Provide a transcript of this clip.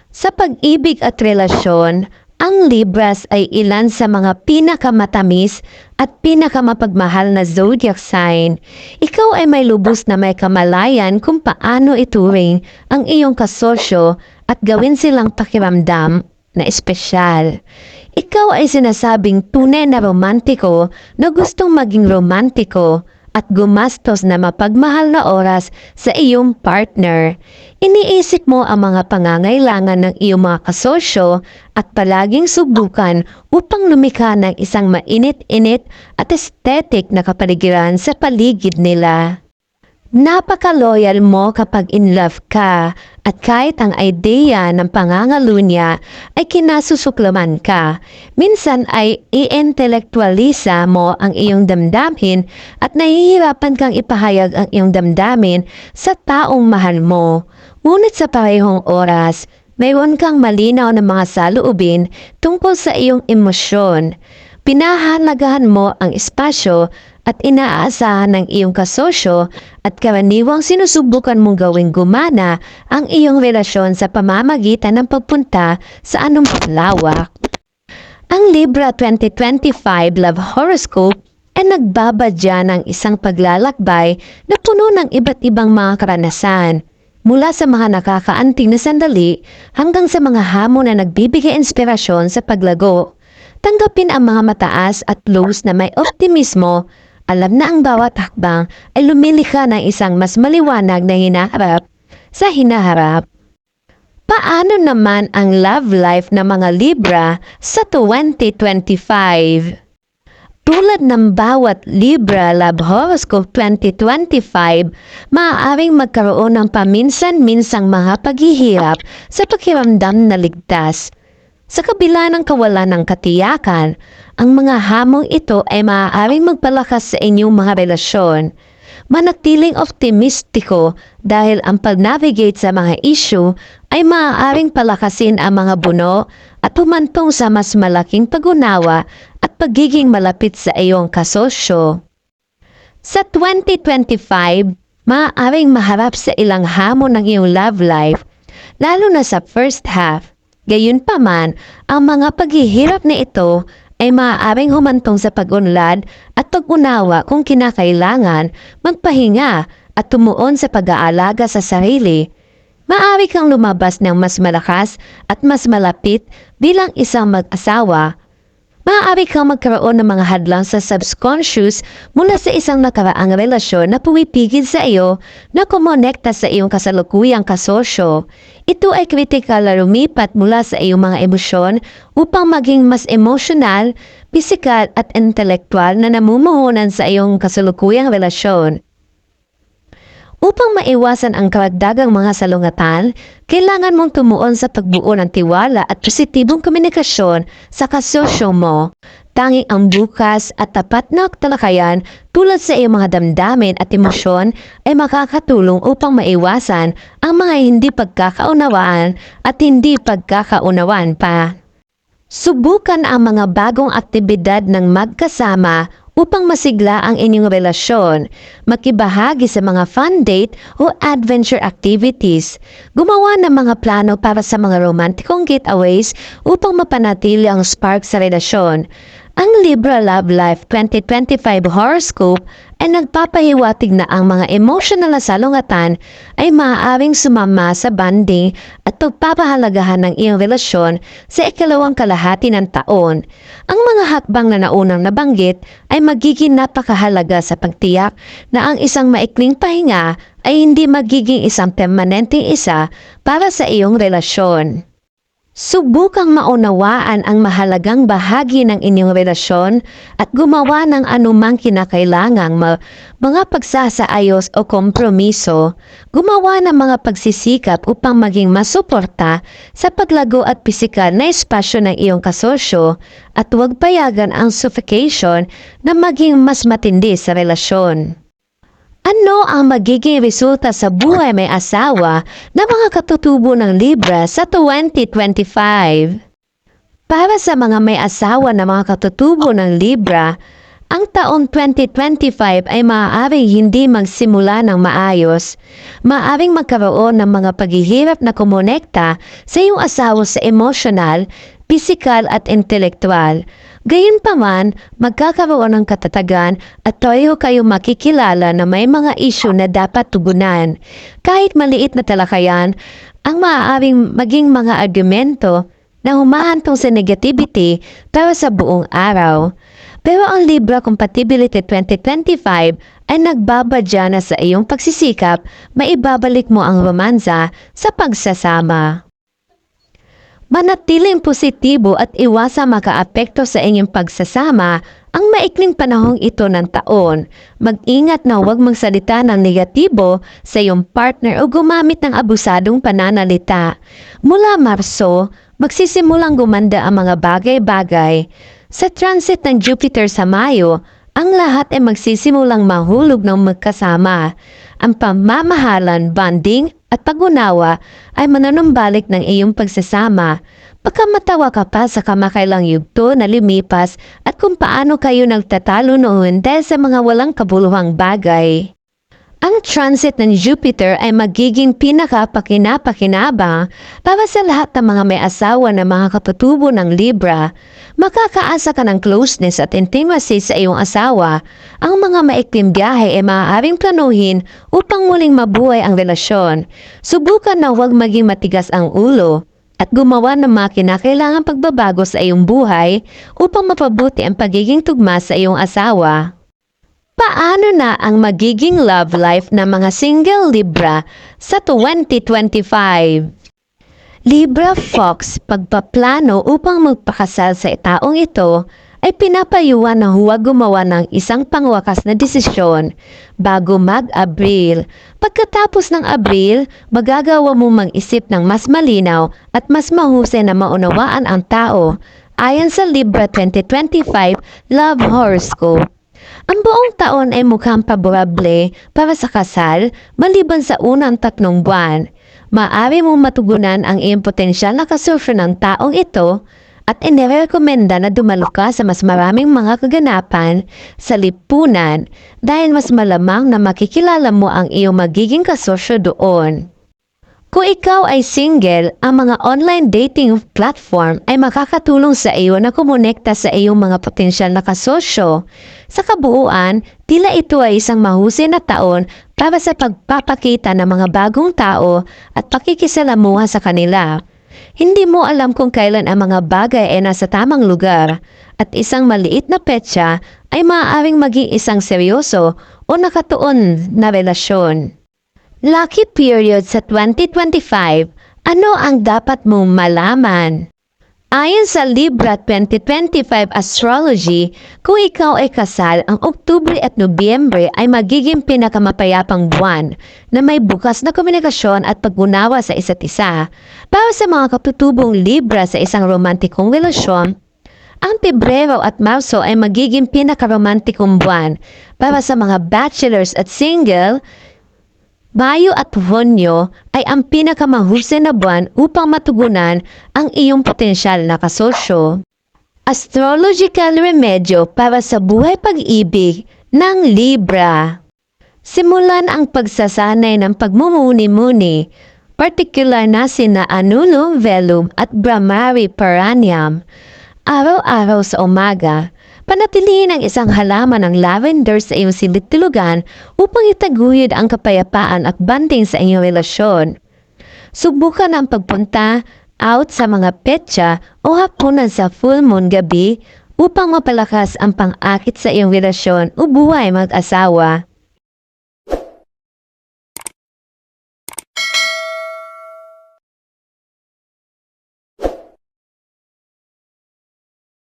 Sa pag-ibig at relasyon, ang Libras ay ilan sa mga pinakamatamis at pinakamapagmahal na zodiac sign. Ikaw ay may lubos na may kamalayan kung paano ituring ang iyong kasosyo at gawin silang pakiramdam na espesyal. Ikaw ay sinasabing tunay na romantiko na gustong maging romantiko at gumastos na mapagmahal na oras sa iyong partner. Iniisip mo ang mga pangangailangan ng iyong mga kasosyo at palaging subukan upang lumikha ng isang mainit-init at aesthetic na kapaligiran sa paligid nila. Napaka-loyal mo kapag in love ka at kahit ang ideya ng pangangalunya ay kinasusuklaman ka. Minsan ay i-intelektualisa mo ang iyong damdamin at nahihirapan kang ipahayag ang iyong damdamin sa taong mahal mo. Ngunit sa parehong oras, mayroon kang malinaw na mga saloobin tungkol sa iyong emosyon. Pinahalagahan mo ang espasyo at inaasahan ng iyong kasosyo at karaniwang sinusubukan mong gawing gumana ang iyong relasyon sa pamamagitan ng pagpunta sa anumang lawak. Ang Libra 2025 Love Horoscope ay nagbabadya ng isang paglalakbay na puno ng iba't ibang mga karanasan. Mula sa mga nakakaanting na sandali hanggang sa mga hamon na nagbibigay inspirasyon sa paglago. Tanggapin ang mga mataas at lows na may optimismo. Alam na ang bawat hakbang ay lumilikha ng isang mas maliwanag na hinaharap sa hinaharap. Paano naman ang love life ng mga Libra sa 2025? Tulad ng bawat Libra Love Horoscope 2025, maaaring magkaroon ng paminsan-minsang mga paghihirap sa pakiramdam na ligtas. Sa kabila ng kawalan ng katiyakan, ang mga hamong ito ay maaaring magpalakas sa inyong mga relasyon. Manatiling optimistiko dahil ang pag-navigate sa mga issue ay maaaring palakasin ang mga buno at humantong sa mas malaking pag-unawa at pagiging malapit sa iyong kasosyo. Sa 2025, maaaring maharap sa ilang hamon ng iyong love life, lalo na sa first half. Gayunpaman, ang mga paghihirap na ito ay maaaring humantong sa pag-unlad at pag-unawa kung kinakailangan magpahinga at tumuon sa pag-aalaga sa sarili. Maaari kang lumabas ng mas malakas at mas malapit bilang isang mag-asawa. Maaari kang magkaroon ng mga hadlang sa subconscious mula sa isang nakaraang relasyon na pumipigil sa iyo na kumonekta sa iyong kasalukuyang kasosyo. Ito ay kritikal na lumipat mula sa iyong mga emosyon upang maging mas emosyonal, pisikal at intelektual na namumuhunan sa iyong kasalukuyang relasyon. Upang maiwasan ang karagdagang mga salungatan, kailangan mong tumuon sa pagbuo ng tiwala at positibong komunikasyon sa kasosyo mo. Tanging ang bukas at tapat na talakayan tulad sa iyong mga damdamin at emosyon ay makakatulong upang maiwasan ang mga hindi pagkakaunawaan at hindi pagkakaunawaan pa. Subukan ang mga bagong aktibidad ng magkasama upang masigla ang inyong relasyon, makibahagi sa mga fun date o adventure activities, gumawa ng mga plano para sa mga romantikong getaways upang mapanatili ang spark sa relasyon. Ang Libra Love Life 2025 Horoscope ay nagpapahiwatig na ang mga emotional na salungatan ay maaaring sumama sa bonding at pagpapahalagahan ng iyong relasyon sa ikalawang kalahati ng taon. Ang mga hakbang na naunang nabanggit ay magiging napakahalaga sa pagtiyak na ang isang maikling pahinga ay hindi magiging isang permanenteng isa para sa iyong relasyon. Subukang maunawaan ang mahalagang bahagi ng inyong relasyon at gumawa ng anumang kinakailangang mga pagsasaayos o kompromiso. Gumawa ng mga pagsisikap upang maging masuporta sa paglago at pisikal na espasyo ng iyong kasosyo at huwag payagan ang suffocation na maging mas matindi sa relasyon. Ano ang magiging resulta sa buhay may asawa na mga katutubo ng Libra sa 2025? Para sa mga may asawa na mga katutubo ng Libra, Ang taong 2025 ay maaaring hindi magsimula ng maayos. Maaaring magkaroon ng mga paghihirap na kumonekta sa iyong asawa sa emosyonal, pisikal at intelektual. Gayunpaman, magkakaroon ng katatagan at pareho kayong makikilala na may mga isyu na dapat tugunan. Kahit maliit na talakayan, ang maaaring maging mga argumento na humahantong sa negativity para sa buong araw. Pero ang Libra Compatibility 2025 ay nagbabadya na sa iyong pagsisikap, maibabalik mo ang romansa sa pagsasama. Manatiling positibo at iwasang makaapekto sa inyong pagsasama ang maikling panahong ito ng taon. Mag-ingat na huwag magsalita ng negatibo sa iyong partner o gumamit ng abusadong pananalita. Mula Marso, magsisimulang gumanda ang mga bagay-bagay. Sa transit ng Jupiter sa Mayo, ang lahat ay magsisimulang mahulog ng magkasama. Ang pamamahalan, bonding at pag-unawa ay mananumbalik ng iyong pagsasama. Baka matawa ka pa sa kamakailang yugto na lumipas at kung paano kayo nagtatalo noon dahil sa mga walang kabuluhang bagay. Ang transit ng Jupiter ay magiging pinaka-pakinapakinabang para sa lahat ng mga may asawa na mga kapatubo ng Libra. Makakaasa ka ng closeness at intimacy sa iyong asawa. Ang mga maikling biyahe ay maaaring planuhin upang muling mabuhay ang relasyon. Subukan na huwag maging matigas ang ulo at gumawa ng mga kinakailangang pagbabago sa iyong buhay upang mapabuti ang pagiging tugma sa iyong asawa. Paano na ang magiging love life ng mga single Libra sa 2025? Libra Fox, pagpaplano upang magpakasal sa taong ito ay pinapayuhan na huwag gumawa ng isang pangwakas na desisyon bago mag-Abril. Pagkatapos ng Abril, magagawa mo mag-isip ng mas malinaw at mas mahusay na maunawaan ang tao ayon sa Libra 2025 Love Horoscope. Ang buong taon ay mukhang paborable para sa kasal maliban sa unang 3 buwan. Maaari mong matugunan ang iyong potensyal na kasurso ng taong ito at inirekomenda na dumalo ka sa mas maraming mga kaganapan sa lipunan dahil mas malamang na makikilala mo ang iyong magiging kasurso doon. Kung ikaw ay single, ang mga online dating platform ay makakatulong sa iyo na kumonekta sa iyong mga potensyal na kasosyo. Sa kabuuan, tila ito ay isang mahusay na taon para sa pagpapakita ng mga bagong tao at pakikisalamuha sa kanila. Hindi mo alam kung kailan ang mga bagay ay nasa tamang lugar at isang maliit na petsa ay maaaring maging isang seryoso o nakatuon na relasyon. Lucky period sa 2025, ano ang dapat mong malaman? Ayon sa Libra 2025 Astrology, kung ikaw ay kasal, ang Oktubre at Nobyembre ay magiging pinakamapayapang buwan na may bukas na komunikasyon at pag-unawa sa isa't isa. Para sa mga kaputubong Libra sa isang romantikong relasyon, ang Pebrero at Marso ay magiging pinakaromantikong buwan. Para sa mga bachelors at single, Mayo at Hunyo ay ang pinakamahusay na buwan upang matugunan ang iyong potensyal na kasosyo. Astrological remedyo para sa buhay pag-ibig ng Libra. Simulan ang pagsasanay ng pagmumuni-muni, partikular na sina Anulum Velum at Brahmari Perennium. Araw-araw sa umaga, panatilihin ang isang halaman ng lavender sa iyong silid-tulugan upang itaguyod ang kapayapaan at banding sa inyong relasyon. Subukan ang pagpunta out sa mga petsa o hapunan sa full moon gabi upang mapalakas ang pang-akit sa iyong relasyon o buhay mag-asawa.